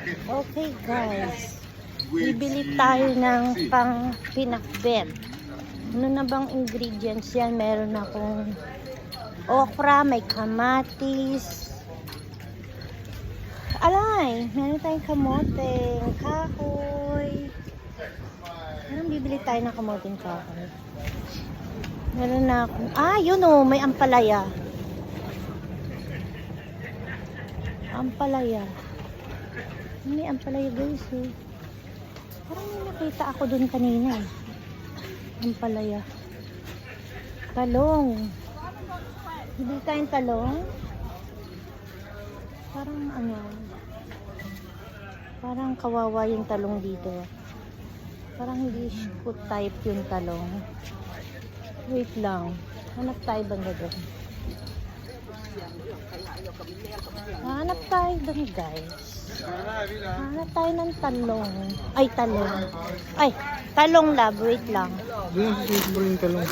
Okay guys, bibili tayo ng pang pinakbet. Ano na bang ingredients yan? Meron akong okra, may kamatis. Alay, meron tayong kamoteng kahoy. Parang bibili tayo ng kamoteng kahoy. Meron na akong, yun o, may ampalaya. Ampalaya. May ampalaya guys eh. Parang may nakita ako dun kanina eh. Ampalaya. Talong. Bibili tayong talong. Parang ano. Parang kawawa yung talong dito. Parang hindi shoot type yung talong. Wait lang. Hanap tayo banda doon. Hanap tayo doon guys. Hanap tayo ng talong. Ay, talong. Ay, talong lab. Wait lang. Doon, susunod yung talong.